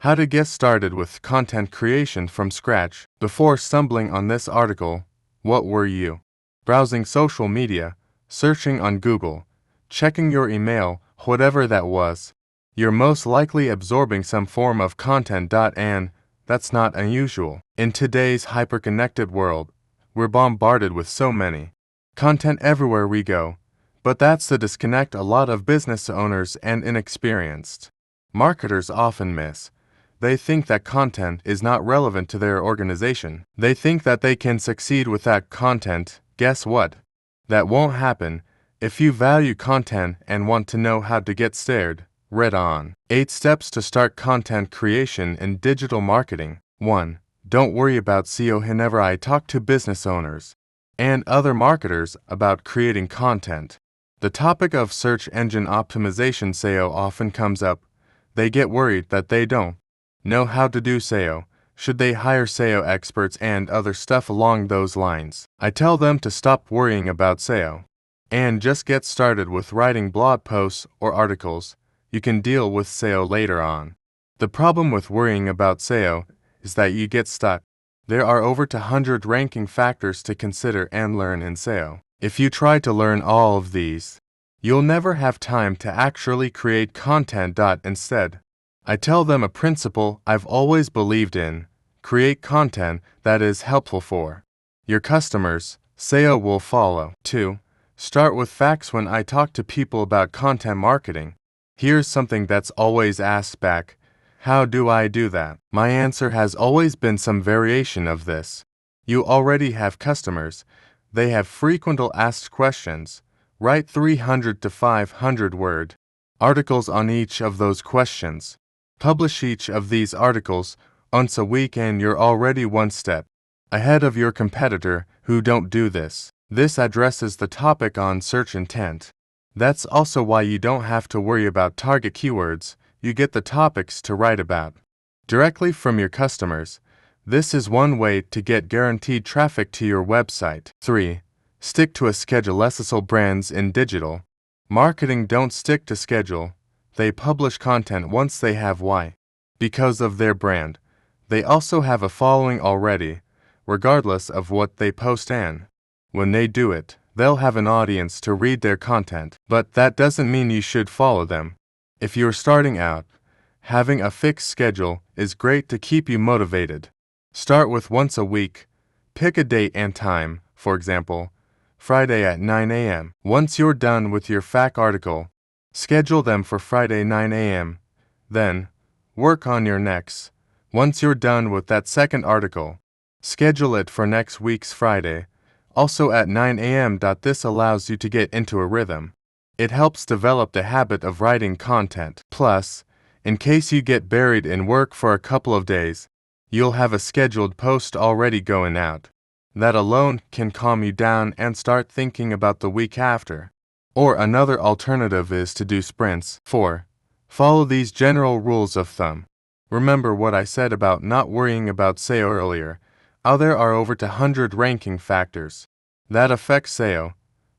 How to get started with content creation from scratch. Before stumbling on this article, what were you? Browsing social media, searching on Google, checking your email, whatever that was. You're most likely absorbing some form of content. And that's not unusual. In today's hyper-connected world, we're bombarded with so many content everywhere we go. But that's the disconnect a lot of business owners and inexperienced marketers often miss. They think that content is not relevant to their organization. They think that they can succeed without content. Guess what? That won't happen. If you value content and want to know how to get started, read on. 8 steps to start content creation in digital marketing. 1. Don't worry about SEO. Whenever I talk to business owners and other marketers about creating content, the topic of search engine optimization SEO often comes up. They get worried that they don't know how to do SEO. Should they hire SEO experts and other stuff along those lines? I tell them to stop worrying about SEO and just get started with writing blog posts or articles. You can deal with SEO later on. The problem with worrying about SEO is that you get stuck. There are over 100 ranking factors to consider and learn in SEO. If you try to learn all of these, you'll never have time to actually create content. Instead, I tell them a principle I've always believed in: create content that is helpful for your customers. SEO will follow. 2. Start with facts. When I talk to people about content marketing, here's something that's always asked back: how do I do that? My answer has always been some variation of this. You already have customers. They have frequently asked questions. Write 300 to 500 word articles on each of those questions. Publish each of these articles once a week and you're already one step ahead of your competitor who don't do this. This addresses the topic on search intent. That's also why you don't have to worry about target keywords. You get the topics to write about directly from your customers. This is one way to get guaranteed traffic to your website. 3. Stick to a schedule. SSL brands in digital marketing don't stick to schedule. They publish content once they have why. Because of their brand. They also have a following already, regardless of what they post, and when they do it, they'll have an audience to read their content. But that doesn't mean you should follow them. If you're starting out, having a fixed schedule is great to keep you motivated. Start with once a week. Pick a date and time, for example, Friday at 9 a.m. Once you're done with your fact article, schedule them for Friday 9 a.m. Then, work on your next. Once you're done with that second article, schedule it for next week's Friday, also at 9 a.m. This allows you to get into a rhythm. It helps develop the habit of writing content. Plus, in case you get buried in work for a couple of days, you'll have a scheduled post already going out. That alone can calm you down and start thinking about the week after. Or another alternative is to do sprints. 4. Follow these general rules of thumb. Remember what I said about not worrying about SEO earlier. There are over 100 ranking factors that affect SEO.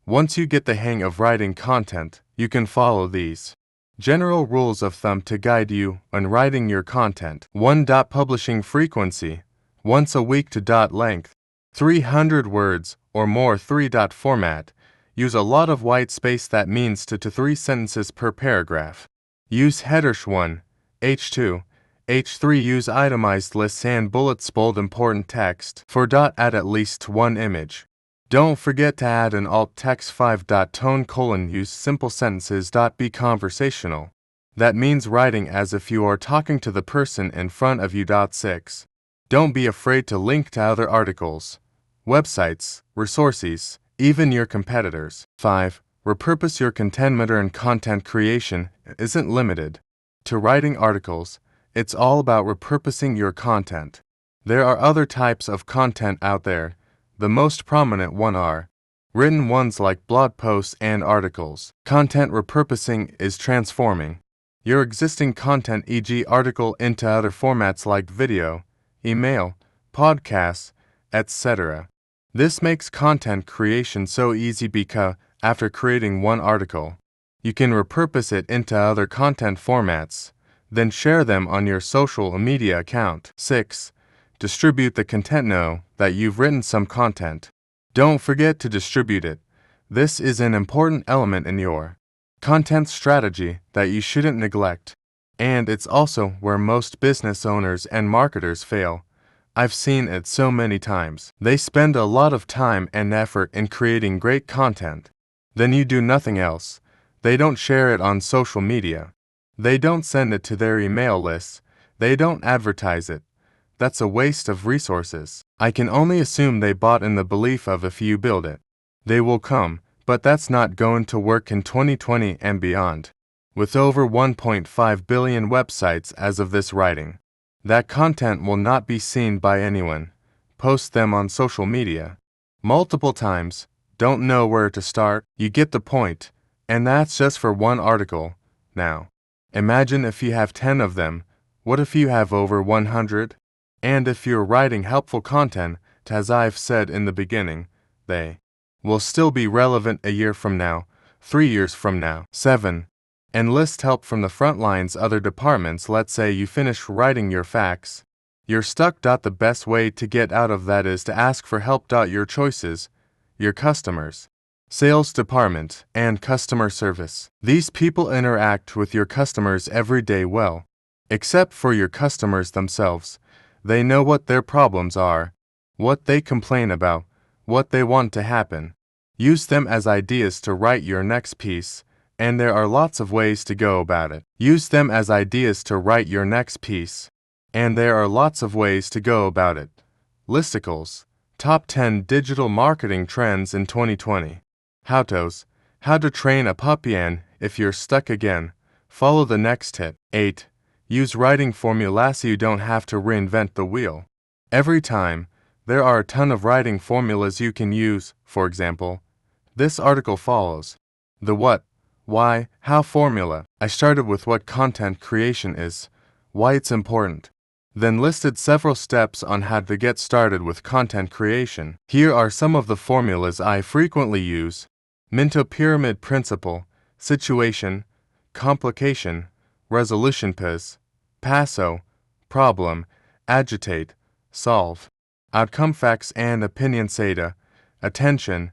Once you get the hang of writing content, you can follow these general rules of thumb to guide you on writing your content. 1. Publishing frequency. Once a week. 2. Length. 300 words or more. 3. Format. Use a lot of white space. That means 2 to 3 sentences per paragraph. Use headers. H1, H2, H3. Use itemized lists and bullets. Bold important text. 4. Add at least one image. Don't forget to add an alt text. 5. Tone: use simple sentences. Be conversational. That means writing as if you are talking to the person in front of you. 6. Don't be afraid to link to other articles, websites, resources, even your competitors. 5. Repurpose your content. Modern content creation isn't limited to writing articles. It's all about repurposing your content. There are other types of content out there. The most prominent one are written ones like blog posts and articles. Content repurposing is transforming your existing content, e.g. article, into other formats like video, email, podcasts, etc. This makes content creation so easy because, after creating one article, you can repurpose it into other content formats. Then share them on your social media account. 6. Distribute the content. Know that you've written some content. Don't forget to distribute it. This is an important element in your content strategy that you shouldn't neglect. And it's also where most business owners and marketers fail. I've seen it so many times. They spend a lot of time and effort in creating great content. Then you do nothing else. They don't share it on social media. They don't send it to their email lists. They don't advertise it. That's a waste of resources. I can only assume they bought in the belief of if you build it, they will come, but that's not going to work in 2020 and beyond. With over 1.5 billion websites as of this writing, that content will not be seen by anyone. Post them on social media multiple times. Don't know where to start. You get the point. And that's just for one article. Now, imagine if you have 10 of them. What if you have over 100? And if you're writing helpful content, as I've said in the beginning, they will still be relevant a year from now, 3 years from now. 7. Enlist help from the front lines. Other departments. Let's say you finish writing your facts. You're stuck. The best way to get out of that is to ask for help. Your choices, your customers, sales department, and customer service. These people interact with your customers every day. Well, except for your customers themselves. They know what their problems are, what they complain about, what they want to happen. Use them as ideas to write your next piece, and there are lots of ways to go about it. Use them as ideas to write your next piece, and there are lots of ways to go about it. Listicles. Top 10 Digital Marketing Trends in 2020. How-tos. How to train a puppy, and if you're stuck again, follow the next tip. 8. Use writing formulas so you don't have to reinvent the wheel every time. There are a ton of writing formulas you can use. For example, this article follows the what, why, how formula. I started with what content creation is, why it's important, then listed several steps on how to get started with content creation. Here are some of the formulas I frequently use: Minto Pyramid Principle, Situation, Complication, Resolution, PASO, Problem, Agitate, Solve, Outcome, Facts and Opinion, SATA, Attention,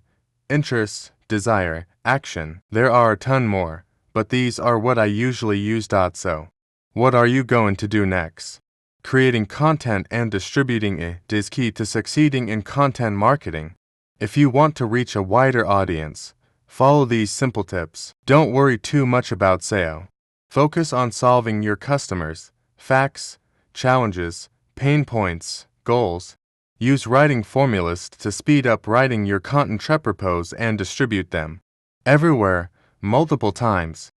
Interest, Desire, Action. There are a ton more, but these are what I usually use. So, what are you going to do next? Creating content and distributing it is key to succeeding in content marketing. If you want to reach a wider audience, follow these simple tips. Don't worry too much about SEO. Focus on solving your customers' facts, challenges, pain points, goals. Use writing formulas to speed up writing your content. Propose and distribute them everywhere, multiple times.